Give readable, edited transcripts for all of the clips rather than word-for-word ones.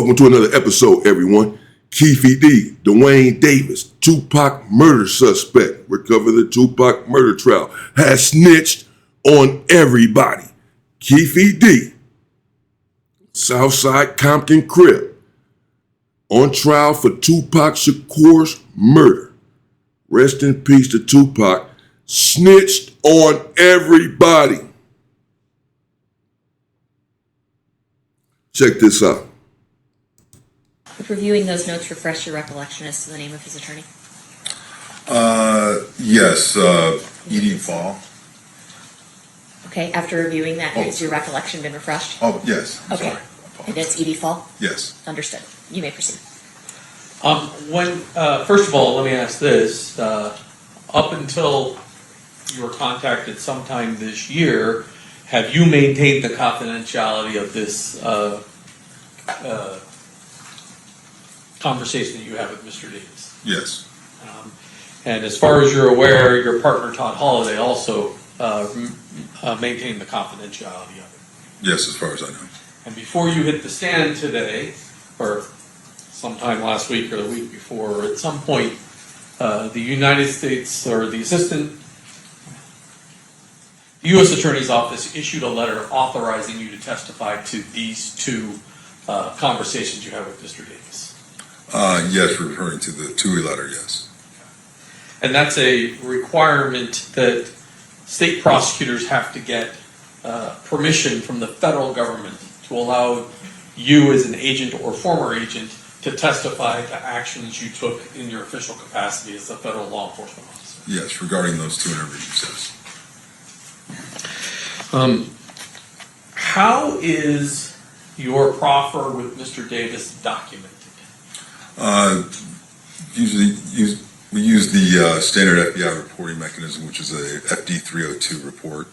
Welcome to another episode, everyone. Keefe D, Dwayne Davis, Tupac murder suspect, recover the Tupac murder trial, has snitched on everybody. Keefe D, Southside Compton Crib, on trial for Tupac Shakur's murder. Rest in peace to Tupac, snitched on everybody. Check this out. If reviewing those notes, refresh your recollection as to the name of his attorney. Yes, Edie Fall. Okay, after reviewing that, has your recollection been refreshed? Oh, yes. I'm Okay. sorry. And it's Edie Fall? Yes. Understood. You may proceed. First of all, let me ask this. Up until you were contacted sometime this year, have you maintained the confidentiality of this conversation that you have with Mr. Davis? Yes. And as far as you're aware, your partner Todd Holliday also maintained the confidentiality of it. Yes, as far as I know. And before you hit the stand today, or sometime last week or the week before, at some point, the United States or the U.S. Attorney's Office issued a letter authorizing you to testify to these two conversations you had with Mr. Davis. Yes, referring to the TUI letter, yes. And that's a requirement that state prosecutors have to get permission from the federal government to allow you as an agent or former agent to testify to actions you took in your official capacity as a federal law enforcement officer. Yes, regarding those two interviews, yes. How is your proffer with Mr. Davis documented? Usually we use the standard FBI reporting mechanism, which is a FD 302 report.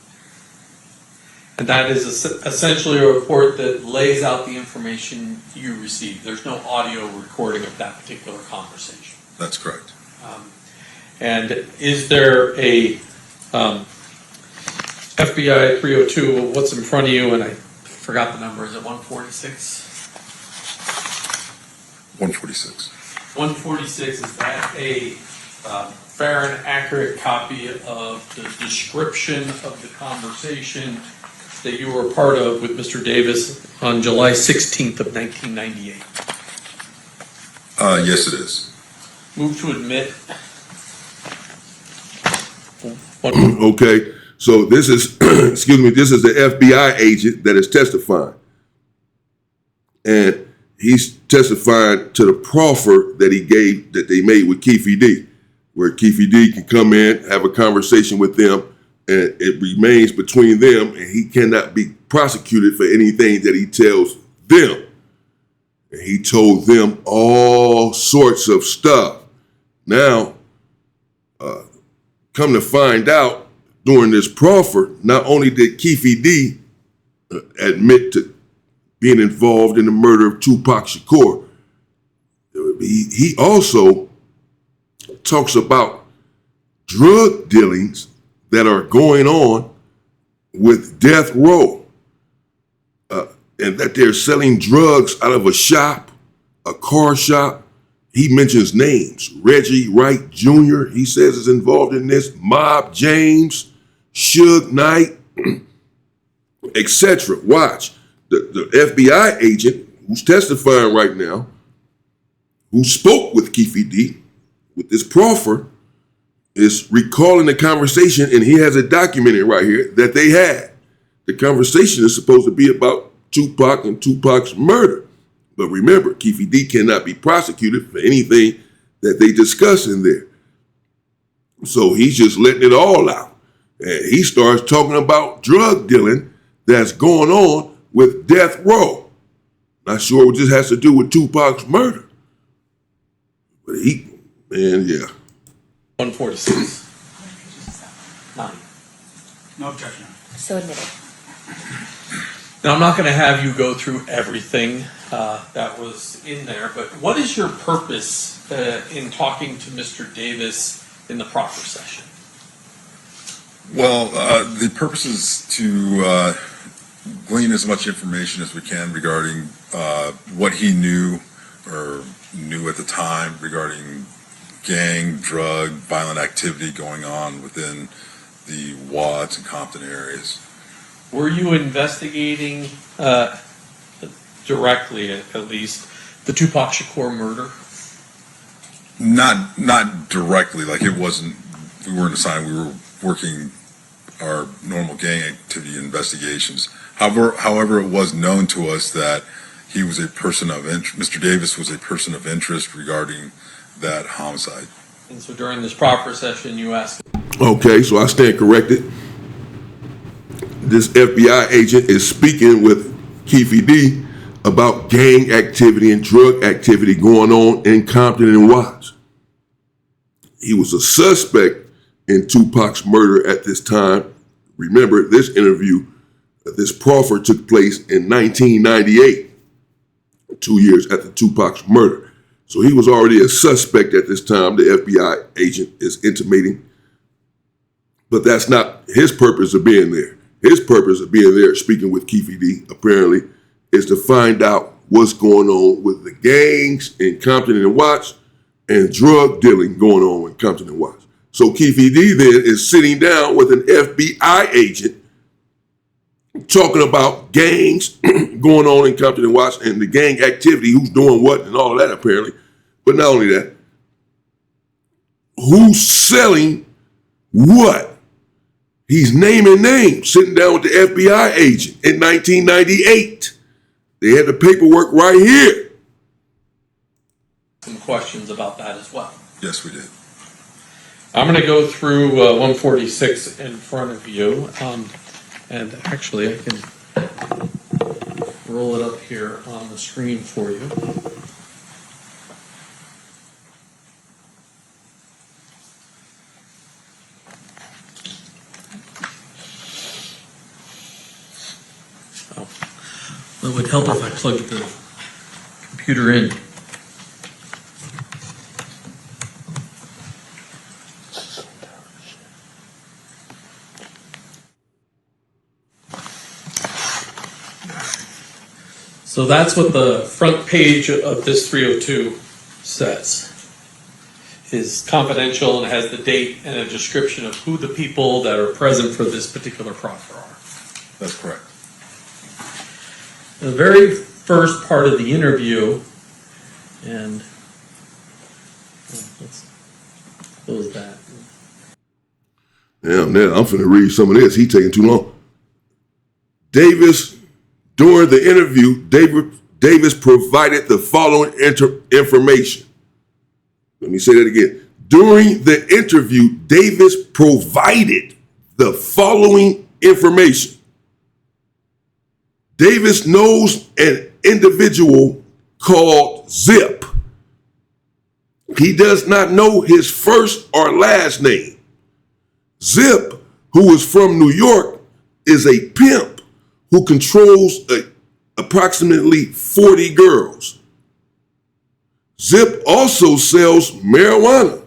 And that is essentially a report that lays out the information you received. There's no audio recording of that particular conversation. That's correct. And is there a FBI 302, what's in front of you, and I forgot the number, is it 146? 146. 146, is that a fair and accurate copy of the description of the conversation that you were a part of with Mr. Davis on July 16th of 1998? Yes, it is. Move to admit. Okay, so this is, excuse me, this is the FBI agent that is testifying. And he's testifying to the proffer that they made with Keefe D, where Keefe D can come in, have a conversation with them, and it remains between them, and he cannot be prosecuted for anything that he tells them. And he told them all sorts of stuff. Now, come to find out, during this proffer, not only did Keefe D admit to being involved in the murder of Tupac Shakur, he also talks about drug dealings that are going on with Death Row, and that they're selling drugs out of a shop, a car shop. He mentions names. Reggie Wright Jr., he says, is involved in this. Mob James, Suge Knight, etc. Watch. The FBI agent who's testifying right now, who spoke with Keefe D, with this proffer, is recalling the conversation, and he has it documented right here that they had. The conversation is supposed to be about Tupac and Tupac's murder. But remember, Keefe D cannot be prosecuted for anything that they discuss in there. So he's just letting it all out. And he starts talking about drug dealing that's going on with Death Row. Not sure what this has to do with Tupac's murder. But yeah. 146. 9. No objection. So admitted. Now, I'm not going to have you go through everything that was in there, but what is your purpose in talking to Mr. Davis in the proffer session? Well, the purpose is to glean as much information as we can regarding what he knew or knew at the time regarding gang, drug, violent activity going on within the Watts and Compton areas. Were you investigating directly, at least, the Tupac Shakur murder? Not directly, like it wasn't, we weren't assigned, we were working our normal gang activity investigations. However, it was known to us that he was a person of interest, Mr. Davis was a person of interest regarding that homicide. And so during this Proffer session, you asked. Okay, so I stand corrected. This FBI agent is speaking with Keefe D about gang activity and drug activity going on in Compton and Watts. He was a suspect in Tupac's murder at this time. Remember, this interview, this proffer took place in 1998, 2 years after Tupac's murder. So he was already a suspect at this time, the FBI agent is intimating. But that's not his purpose of being there. His purpose of being there, speaking with Keefe D, apparently, is to find out what's going on with the gangs in Compton and Watts and drug dealing going on in Compton and Watts. So Keefe D then is sitting down with an FBI agent talking about gangs going on in Compton and Watts and the gang activity, who's doing what and all of that apparently. But not only that, who's selling what? He's naming names, sitting down with the FBI agent in 1998. They had the paperwork right here. Some questions about that as well. Yes, we did. I'm going to go through 146 in front of you, and actually I can roll it up here on the screen for you. It would help if I plugged the computer in. So that's what the front page of this 302 says. Is confidential and has the date and a description of who the people that are present for this particular proffer are. That's correct. The very first part of the interview, and let's close that. Damn, now I'm finna read some of this. He taking too long. During the interview, Davis provided the following information. Let me say that again. During the interview, Davis provided the following information. Davis knows an individual called Zip. He does not know his first or last name. Zip, who is from New York, is a pimp who controls approximately 40 girls. Zip also sells marijuana.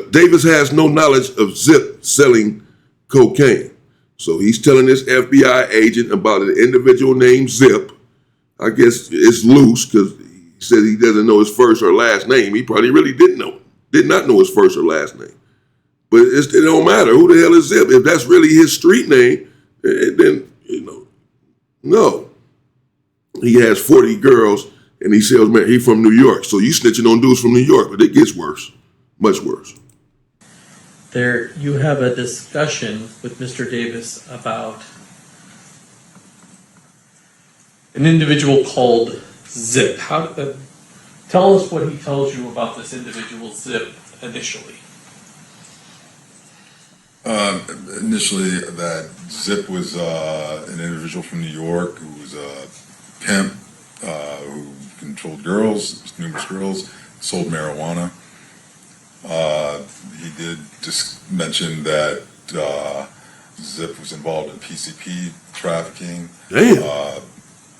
Davis has no knowledge of Zip selling cocaine. So he's telling this FBI agent about an individual named Zip. I guess it's loose because he said he doesn't know his first or last name. He probably really did not know his first or last name. But it don't matter. Who the hell is Zip? If that's really his street name, then, no. He has 40 girls and he sells marijuana. He's from New York. So you snitching on dudes from New York, but it gets worse, much worse. There, you have a discussion with Mr. Davis about an individual called Zip. Tell us what he tells you about this individual Zip initially. Initially, that Zip was an individual from New York who was a pimp who controlled girls, numerous girls, sold marijuana. He did just mention that Zip was involved in PCP trafficking. Damn.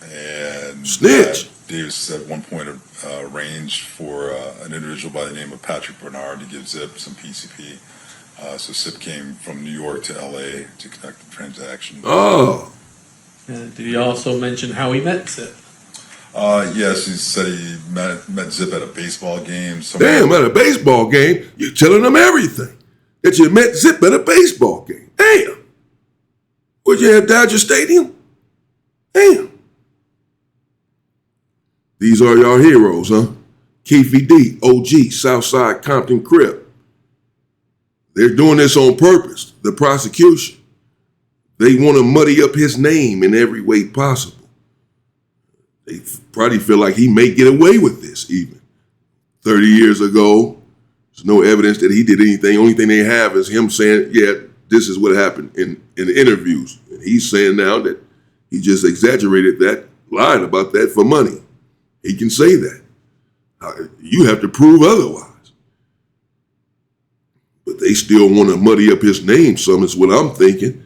And Snitch. Davis at one point arranged for an individual by the name of Patrick Bernard to give Zip some PCP. So SIP came from New York to LA to conduct the transaction. Oh, And did he also mention how he met Zip? Yes, he said he met Zip at a baseball game. damn, at a baseball game, you're telling them everything. That you met Zip at a baseball game. Damn. Would you have Dodger Stadium? Damn. These are your heroes, huh? Keefe D, OG, Southside Compton Crip. They're doing this on purpose, the prosecution. They want to muddy up his name in every way possible. They probably feel like he may get away with this even. 30 years ago, there's no evidence that he did anything. Only thing they have is him saying, yeah, this is what happened in the interviews. And he's saying now that he just exaggerated that, lied about that for money. He can say that. You have to prove otherwise. But they still want to muddy up his name some is what I'm thinking.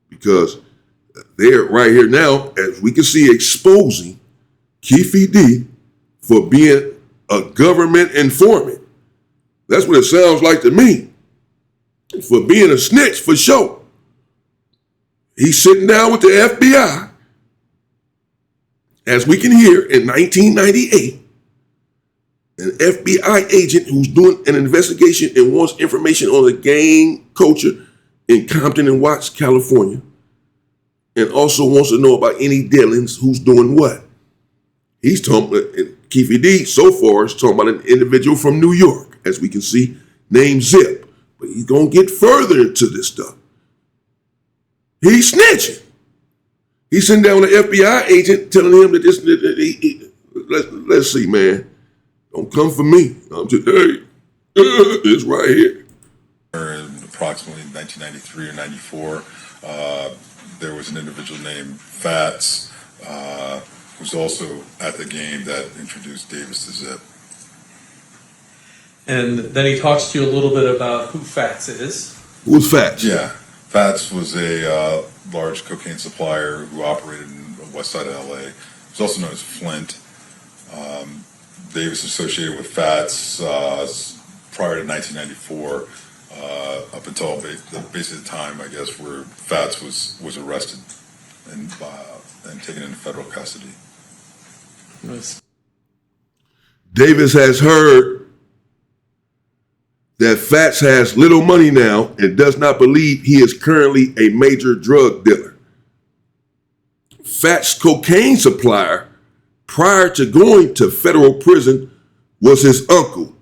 Because they're right here now, as we can see, exposing Keefe D for being a government informant. That's what it sounds like to me. For being a snitch, for sure. He's sitting down with the FBI, as we can hear, in 1998. An FBI agent who's doing an investigation and wants information on a gang culture in Compton and Watts, California, and also wants to know about any dealings, who's doing what. He's talking, Keefe D so far is talking about an individual from New York, as we can see, named Zip. But he's going to get further into this stuff. He's snitching. He's sitting down with an FBI agent telling him that this, let's see, man. Don't come for me. I'm just, hey, it's right here. In approximately 1993 or 94, there was an individual named Fats, who's also at the game that introduced Davis to Zip. And then he talks to you a little bit about who Fats is. Who's Fats? Yeah, Fats was a large cocaine supplier who operated in the west side of LA. He was also known as Flint. Davis associated with Fats prior to 1994, up until basically the time, I guess, where Fats was arrested and taken into federal custody. Nice. Davis has heard that Fats has little money now and does not believe he is currently a major drug dealer. Fats' cocaine supplier prior to going to federal prison was his uncle,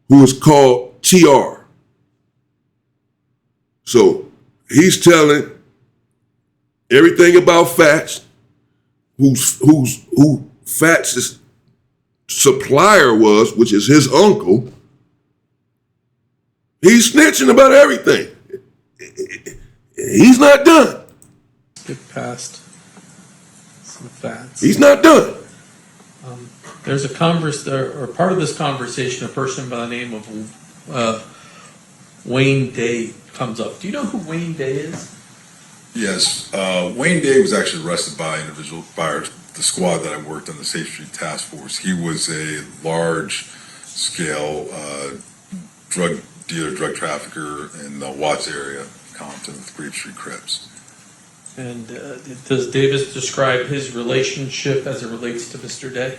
who is called TR. So he's telling everything about Fats, who Fats' supplier was, which is his uncle. He's snitching about everything. He's not done. Skip past some Fats. He's not done. There's a or part of this conversation, a person by the name of Wayne Day comes up. Do you know who Wayne Day is? Yes, Wayne Day was actually arrested by the squad that I worked on, the Safe Street Task Force. He was a large-scale drug dealer, drug trafficker in the Watts area of Compton with Grape Street Crips. And does Davis describe his relationship as it relates to Mr. Day?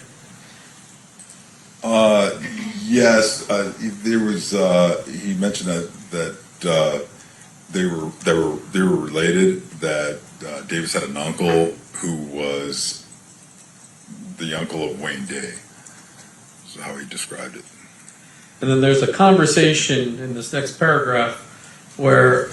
Yes, there was. He mentioned that they were related. That Davis had an uncle who was the uncle of Wayne Day. That's how he described it. And then there's a conversation in this next paragraph where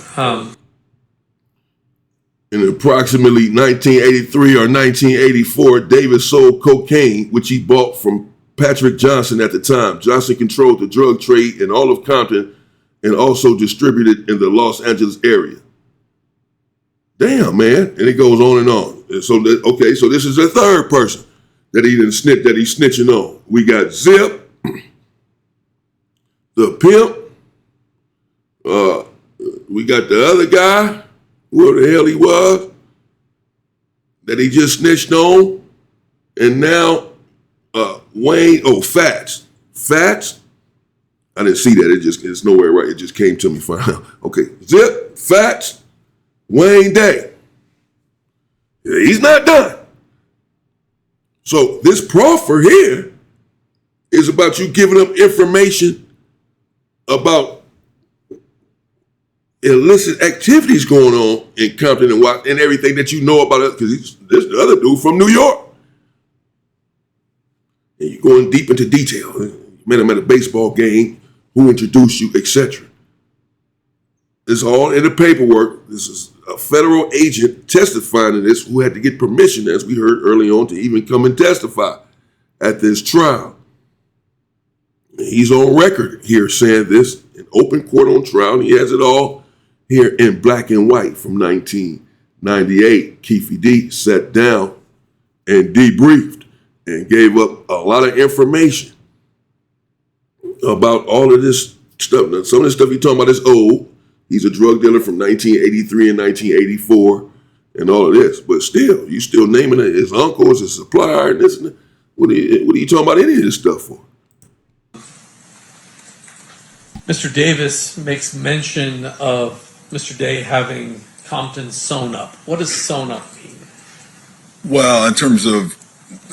In approximately 1983 or 1984, Davis sold cocaine, which he bought from Patrick Johnson at the time. Johnson controlled the drug trade in all of Compton and also distributed in the Los Angeles area. Damn, man. And it goes on and on. And so, so this is a third person that he's snitching on. We got Zip, the pimp. We got the other guy, who the hell he was, that he just snitched on. And now Fats. Fats, I didn't see that. It's nowhere right. It just came to me. Okay, zip, facts, Wayne Day. Yeah, he's not done. So this proffer here is about you giving up information about illicit activities going on in Compton and Watts and everything that you know about it, because this the other dude from New York. And you're going deep into detail. You met him at a baseball game, who introduced you, etc. It's all in the paperwork. This is a federal agent testifying to this who had to get permission, as we heard early on, to even come and testify at this trial. He's on record here saying this in open court on trial, and he has it all here in black and white from 1998. Keefe D sat down and debriefed and gave up a lot of information about all of this stuff. Now, some of the stuff he's talking about is old. He's a drug dealer from 1983 and 1984 and all of this. But still, you still naming it his uncle as a supplier and this and that. What are you talking about any of this stuff for? Mr. Davis makes mention of Mr. Day having Compton sewn up. What does sewn up mean? Well, in terms of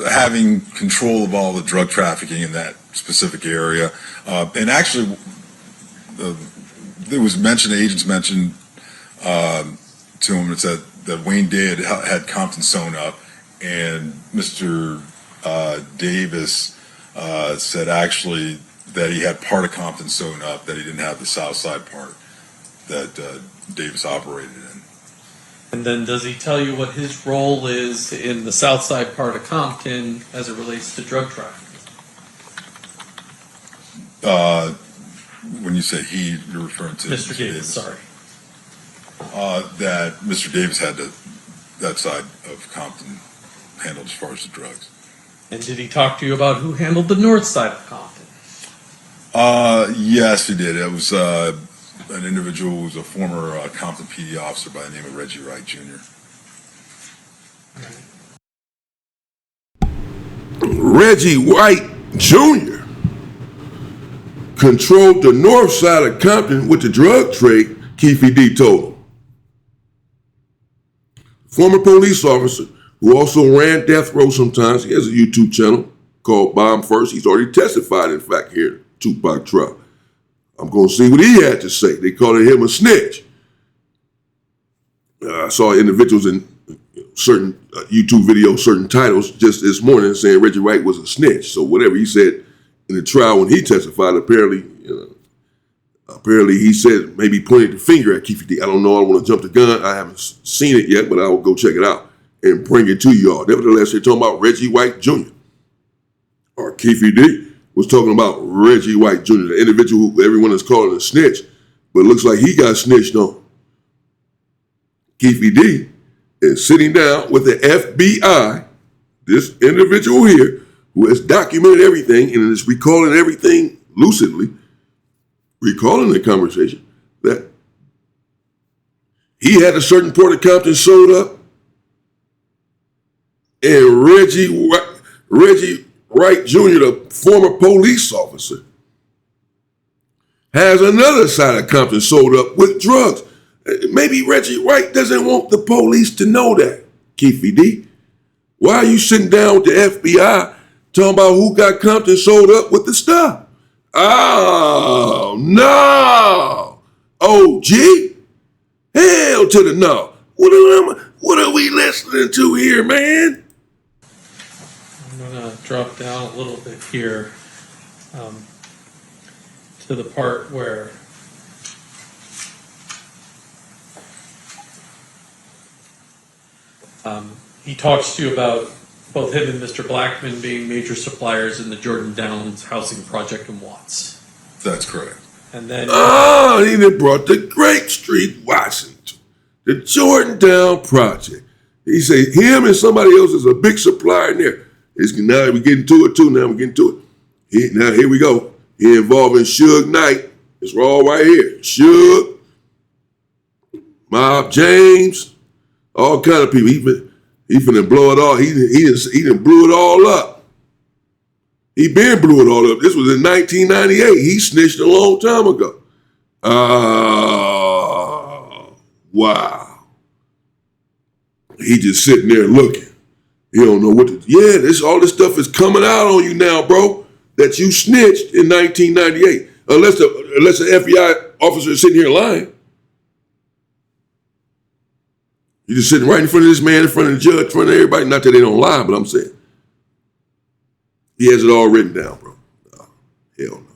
having control of all the drug trafficking in that specific area, and actually, there was agents mentioned to him, it said that Wayne Day had Compton sewn up, and Mr. Davis said actually that he had part of Compton sewn up, that he didn't have the south side part that Davis operated in. And then does he tell you what his role is in the south side part of Compton as it relates to drug trafficking? When you say he, you're referring to Mr. Davis, sorry. That Mr. Davis had that side of Compton handled as far as the drugs. And did he talk to you about who handled the north side of Compton? Yes, he did. It was an individual who was a former Compton PD officer by the name of Reggie Wright Jr. Reggie White Jr. controlled the north side of Compton with the drug trade, Keefe D told him. Former police officer who also ran death row sometimes. He has a YouTube channel called Bomb First. He's already testified, in fact, here at Tupac trial. I'm going to see what he had to say. They called him a snitch. I saw individuals in certain YouTube videos, certain titles just this morning saying Reggie Wright was a snitch. So whatever he said in the trial when he testified, apparently he said, maybe pointed the finger at Keefe D. I don't know. I don't want to jump the gun. I haven't seen it yet, but I will go check it out and bring it to y'all. Nevertheless, they're talking about Reggie White Jr. or Keefe D was talking about Reggie White Jr., the individual who everyone is calling a snitch, but it looks like he got snitched on. Keefe D is sitting down with the FBI, this individual here, who has documented everything and is recalling everything lucidly, recalling the conversation, that he had a certain part of Compton sewed up, and Reggie Wright Jr., the former police officer, has another side of Compton sold up with drugs. Maybe Reggie Wright doesn't want the police to know that, Keefe D. Why are you sitting down with the FBI talking about who got Compton sold up with the stuff? Oh, no. OG? Hell to the no. What are we listening to here, man? I'm going to drop down a little bit here to the part where he talks to you about both him and Mr. Blackman being major suppliers in the Jordan Downs housing project in Watts. That's correct. And then he done brought the Grape Street, Washington, the Jordan Down project. He say him and somebody else is a big supplier in there. Now we're getting to it too. Now we're getting to it. Now here we go. He involving Suge Knight. It's all right here. Suge, Mob James, all kind of people. He finna blow it all. He done blew it all up. He been blew it all up. This was in 1998. He snitched a long time ago. Wow. He just sitting there looking. He don't know what to, all this stuff is coming out on you now, bro, that you snitched in 1998. Unless the FBI officer is sitting here lying. You're just sitting right in front of this man, in front of the judge, in front of everybody. Not that they don't lie, but I'm saying. He has it all written down, bro. No, hell no.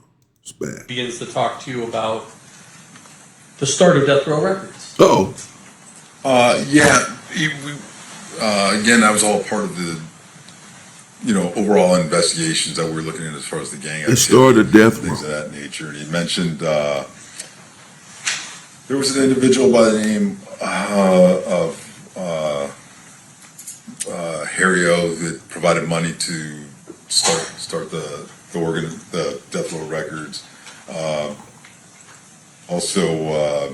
It's bad. Begins to talk to you about the start of Death Row Records. Uh-oh. Again, that was all part of the, overall investigations that we were looking at as far as the gang activity. It started Death Row. Things of that nature. And he mentioned there was an individual by the name of Harry O that provided money to start the Death Row Records. Also,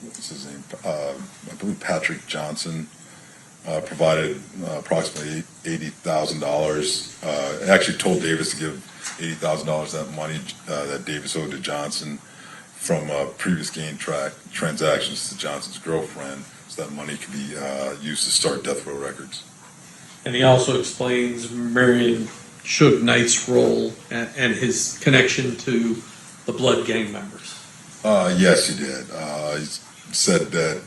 what's his name? I believe Patrick Johnson provided approximately $80,000. Actually told Davis to give $80,000 that money that Davis owed to Johnson from previous gang transactions to Johnson's girlfriend, so that money could be used to start Death Row Records. And he also explains Marion Suge Knight's role and his connection to the Blood gang members. Yes, he did. He said that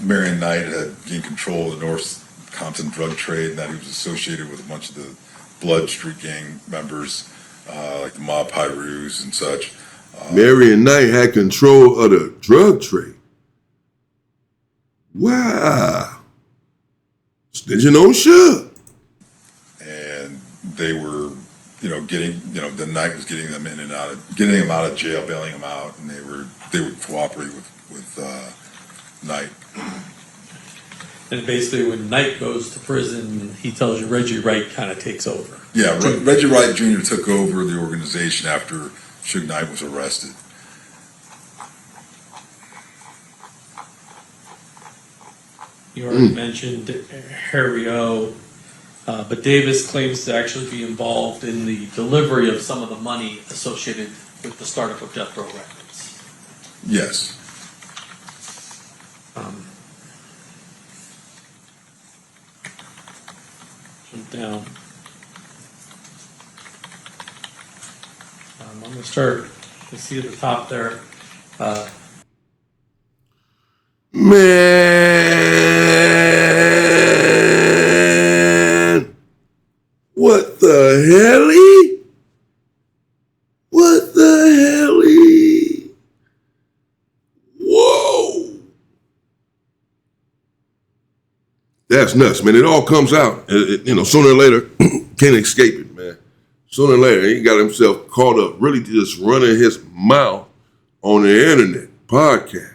Marion Knight had gained control of the North Compton drug trade, and that he was associated with a bunch of the Blood Street gang members, like the Mob Pyrus and such. Marion Knight had control of the drug trade. Wow. Snitching on Suge. And they were, the Knight was getting them in and out of, getting them out of jail, bailing them out, and they would cooperate with Knight. And basically when Knight goes to prison, he tells you Reggie Wright kind of takes over. Yeah, Reggie Wright Jr. took over the organization after Suge Knight was arrested. You already mentioned Harry O, but Davis claims to actually be involved in the delivery of some of the money associated with the startup of Death Row Records. Yes. Down. I'm going to start. You see at the top there. Man, what the helly? What the helly? Whoa. That's nuts, man. It all comes out. Sooner or later, can't escape it, man. Sooner or later, he got himself caught up really just running his mouth on the internet, podcast.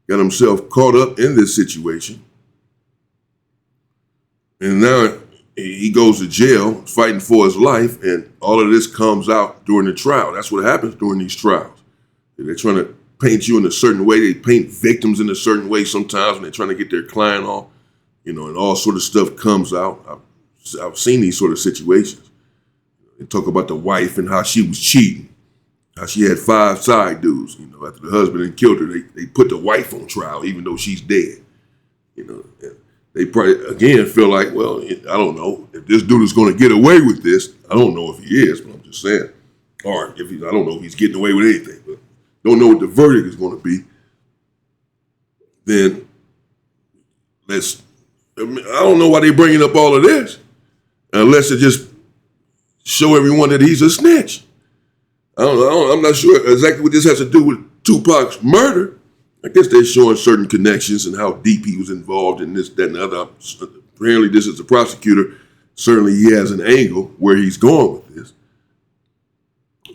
Got himself caught up in this situation. And now he goes to jail fighting for his life, and all of this comes out during the trial. That's what happens during these trials. They're trying to paint you in a certain way. They paint victims in a certain way sometimes when they're trying to get their client off. And all sort of stuff comes out. I've seen these sort of situations. They talk about the wife and how she was cheating, how she had 5 side dudes. After the husband had killed her, they put the wife on trial even though she's dead. They probably, again, feel like, well, I don't know. If this dude is going to get away with this, I don't know if he is, but I'm just saying. Or I don't know if he's getting away with anything, but don't know what the verdict is going to be. Then I don't know why they're bringing up all of this, unless to just show everyone that he's a snitch. I'm not sure exactly what this has to do with Tupac's murder. I guess they're showing certain connections and how deep he was involved in this, that, and the other. Apparently, this is the prosecutor. Certainly, he has an angle where he's going with this.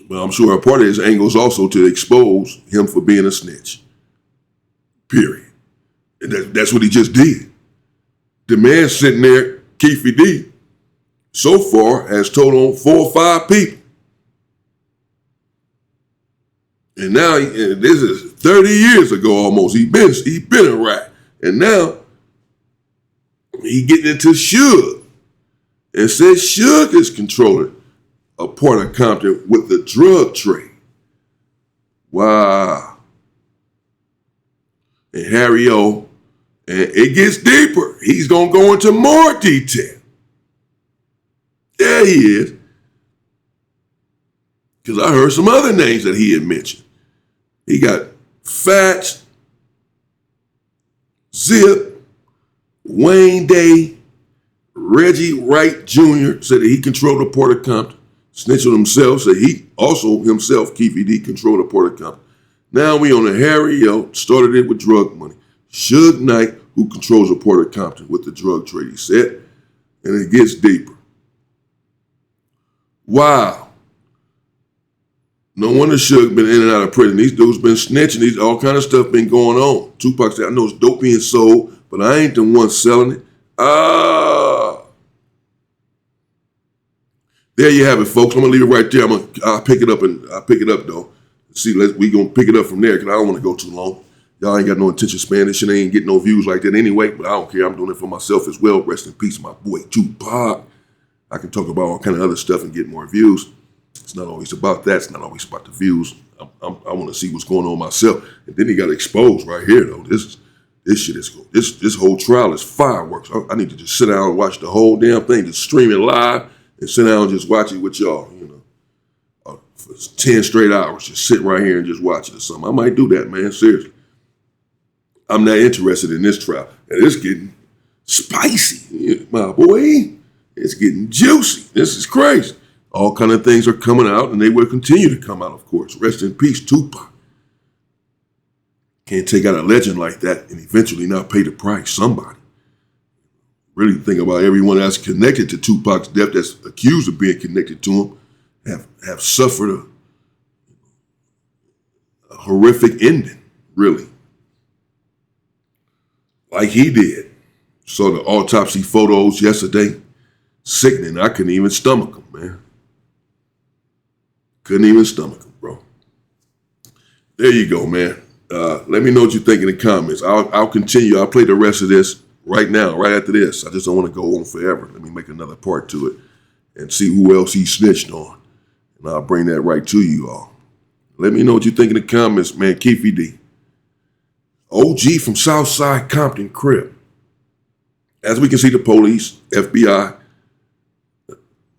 But I'm sure a part of his angle is also to expose him for being a snitch. Period. And that's what he just did. The man sitting there, Keefe D, so far has told on 4 or 5 people. And now, this is 30 years ago almost, he been a rat. And now, he getting into Suge. and said Suge is controlling a part of Compton with the drug trade. Wow. And Harry O, and it gets deeper. He's going to go into more detail. Yeah, he is. Because I heard some other names that he had mentioned. He got Fats, Zip, Wayne Day, Reggie Wright Jr. said that he controlled a part of Compton. Snitched on himself, said he also himself, Keefe D, controlled a part of Compton. Now we on a Harry O, started it with drug money. Suge Knight, who controls a part of Compton with the drug trade, he said. And it gets deeper. Wow. No wonder Suge been in and out of prison. These dudes been snitching. All kind of stuff been going on. Tupac said, I know it's dope being sold, but I ain't the one selling it. There you have it, folks. I'm gonna leave it right there. I'll pick it up though. See, we gonna pick it up from there because I don't want to go too long. Y'all ain't got no attention span. This shit ain't getting no views like that anyway. But I don't care. I'm doing it for myself as well. Rest in peace, my boy Tupac. I can talk about all kind of other stuff and get more views. It's not always about that. It's not always about the views. I want to see what's going on myself. And then he got exposed right here though. This shit is this whole trial is fireworks. I need to just sit down and watch the whole damn thing, just stream it live. And sit down and just watch it with y'all, for 10 straight hours. Just sit right here and just watch it or something. I might do that, man, seriously. I'm not interested in this trial. And it's getting spicy, my boy. It's getting juicy. This is crazy. All kind of things are coming out, and they will continue to come out, of course. Rest in peace, Tupac. Can't take out a legend like that and eventually not pay the price. Somebody. Really think about everyone that's connected to Tupac's death, that's accused of being connected to him, have suffered a horrific ending, really. Like he did. Saw the autopsy photos yesterday. Sickening. I couldn't even stomach them, man. Couldn't even stomach them, bro. There you go, man. Let me know what you think in the comments. I'll continue. I'll play the rest of this right now, right after this. I just don't want to go on forever. Let me make another part to it and see who else he snitched on. And I'll bring that right to you all. Let me know what you think in the comments, man. Keefe D. OG from Southside Compton crib. As we can see, the police, FBI,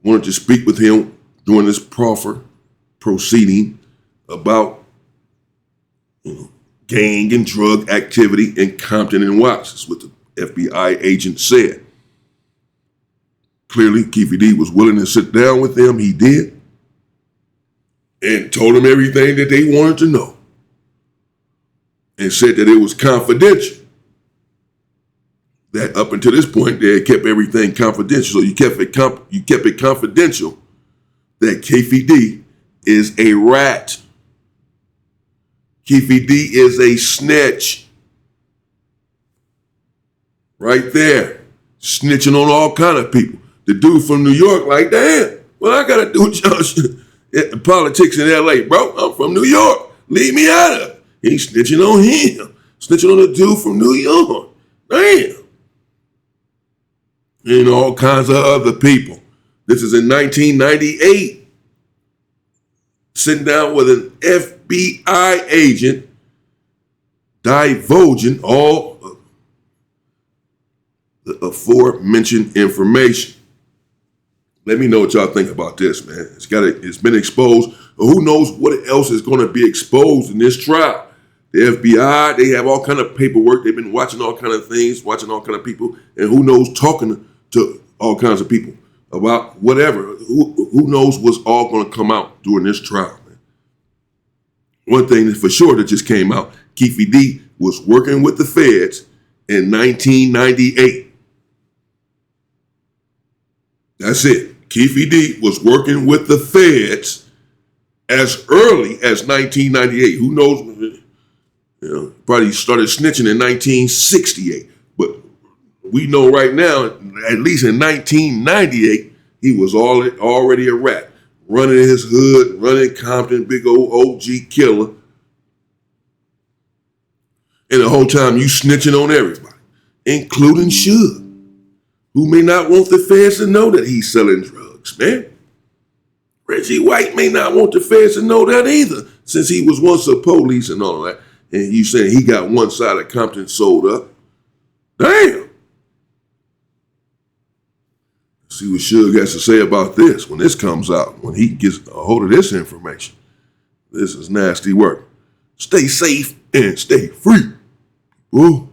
wanted to speak with him during this proffer proceeding about gang and drug activity in Compton and Watts. That's what the FBI agent said. Clearly, Keefe D was willing to sit down with them. He did. And told them everything that they wanted to know. And said that it was confidential. That up until this point, they had kept everything confidential. So you kept it confidential that Keefe D is a rat. Keefe D is a snitch. Right there. Snitching on all kind of people. The dude from New York, like, damn, what I gotta do with y'all politics in LA, bro? I'm from New York. Leave me out of it. He's snitching on him. Snitching on the dude from New York. Damn. And all kinds of other people. This is in 1998. Sitting down with an FBI agent divulging all the aforementioned information. Let me know what y'all think about this, man. It's been exposed. Who knows what else is going to be exposed in this trial? The FBI, they have all kind of paperwork. They've been watching all kind of things, watching all kind of people, and who knows, talking to all kinds of people about whatever. Who knows what's all going to come out during this trial, man. One thing for sure that just came out, Keefe D was working with the feds in 1998. That's it. Keefe D was working with the feds as early as 1998. Who knows? Probably started snitching in 1968. But we know right now, at least in 1998, he was already a rat. Running his hood, running Compton, big old OG killer. And the whole time you snitching on everybody, including Suge. who may not want the feds to know that he's selling drugs, man. Reggie White may not want the feds to know that either, since he was once a police and all that. And you saying he got one side of Compton sold up. Damn. See what Suge has to say about this when this comes out, when he gets a hold of this information. This is nasty work. Stay safe and stay free. Whoa.